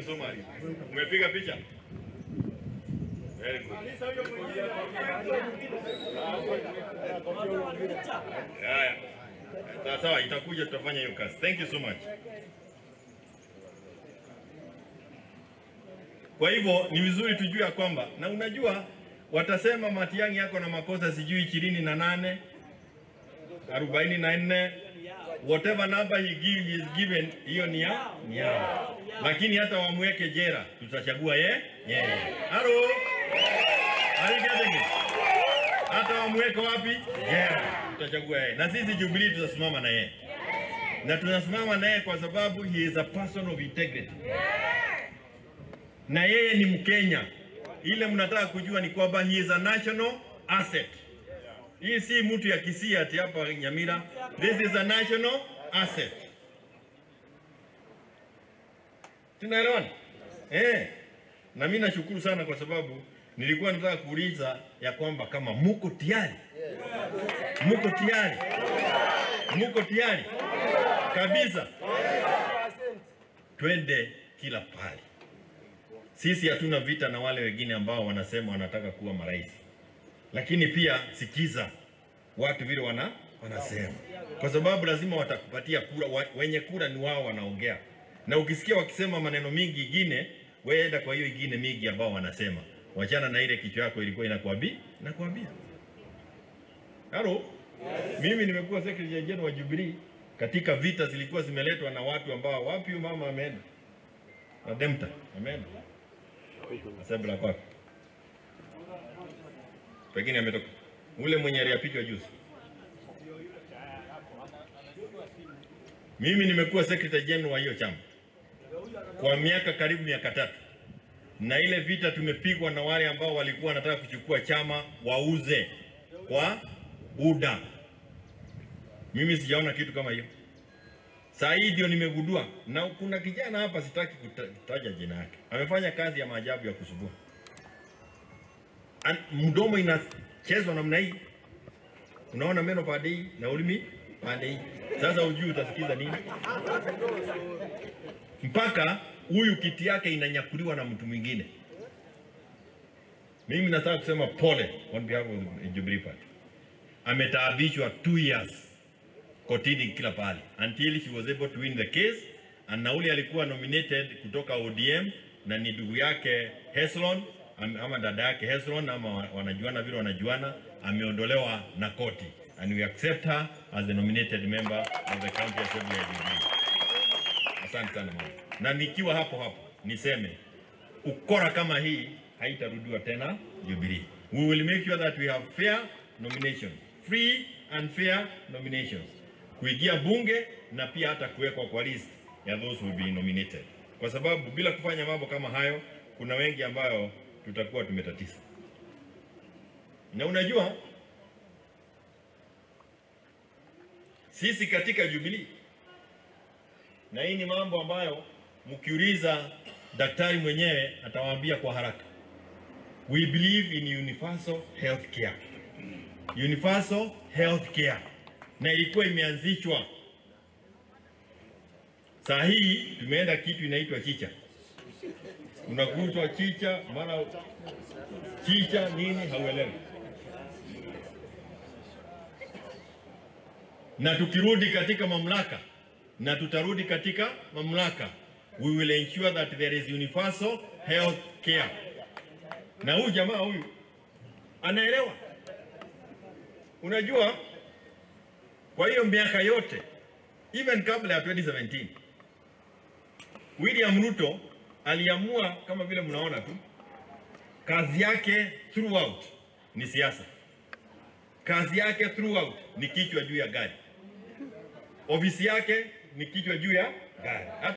so much. Umepiga picha? Very good. Yeah. Sawa, itakuja tutafanya hiyo kazi. Thank you so much. Kwa hivyo ni vizuri tujue ya kwamba, na unajua watasema Matiang'i yako na makosa sijui 28, 44, whatever number he is given, hiyo ni yao. Lakini hata wamweke jera, tutachagua yeye. Halo? Are you getting it? Hata wamweke wapi? Jera, tutachagua yeye. Na sisi Jubilee tutasimama na yeye. Na tunasimama na yeye kwa sababu he is a person of integrity. Na yeye ni Mkenya. Ile mnataka kujua ni kwamba he is a national asset. Hii si mtu ya Kisii ati hapa Nyamira. This is a national asset. Tunaelewana? Na mimi nashukuru sana kwa sababu nilikuwa nataka kuuliza ya kwamba kama muko tayari. Muko tayari. Muko tayari. Kabisa. Twende kila pale. Sisi hatuna vita na wale wengine ambao wanasema wanataka kuwa marais. Lakini pia sikiza watu vile wanasema. Kwa sababu lazima watakupatia kura, wenye kura ni wao wanaongea. Na ukisikia wakisema maneno mingi ingine, wewe enda kwa hiyo ingine mingi ambao wanasema. Wachana na ile kichwa yako ilikuwa inakuambia. Halo? Mimi nimekuwa secretary general wa Jubilee katika vita zilikuwa zimeletwa na watu ambao wapi mama ameenda. Na Demta ameenda. Asabla kwa. Pengine ametoka. Ule mwenye aliapishwa juzi. Mimi nimekuwa secretary general wa hiyo chama kwa miaka karibu 3. Na ile vita tumepigwa na wale ambao walikuwa wanataka kuchukua chama wauze kwa UDA. Mimi sijaona kitu kama hiyo. Saa hii ndio nimegundua, na kuna kijana hapa sitaki kutaja jina yake. Amefanya kazi ya maajabu ya kusubua. Mdomo inachezwa namna hii. Unaona meno pande hii na ulimi pande hii. Sasa ujui utasikiza nini? Mpaka huyu kiti yake inanyakuliwa na mtu mwingine. Mimi nataka kusema pole on behalf of Jubilee Party. Ametaabishwa 2 years kotini kila pale until she was able to win the case, and nauli alikuwa nominated kutoka ODM na ni ndugu yake Heslon ama dada yake Heslon ama wanajuana vile wanajuana, ameondolewa na koti, and we accept her as the nominated member of the county assembly of Jubilee. Asante sana mama. Na nikiwa hapo niseme ukora kama hii haitarudiwa tena Jubilee. We will make sure that we have fair nominations, free and fair nominations, kuingia bunge na pia hata kuwekwa kwa list ya those who will be nominated. Kwa sababu bila kufanya mambo kama hayo, kuna wengi ambayo tutakuwa tumetatisa. Na unajua sisi katika Jubilee, na hii ni mambo ambayo mkiuliza daktari mwenyewe atawaambia kwa haraka, we believe in universal health care. Universal health care. Na ilikuwa imeanzishwa. Saa hii tumeenda kitu inaitwa chicha. Unakutwa chicha, mara chicha nini hauelewi. Na tukirudi katika mamlaka, na tutarudi katika mamlaka, we will ensure that there is universal health care. Na huyu jamaa huyu anaelewa. Unajua, kwa hiyo miaka yote, even kabla ya 2017, William Ruto aliamua, kama vile mnaona tu, kazi yake throughout ni siasa. Kazi yake throughout ni kichwa juu ya gari. Ofisi yake ni kichwa juu ya gari.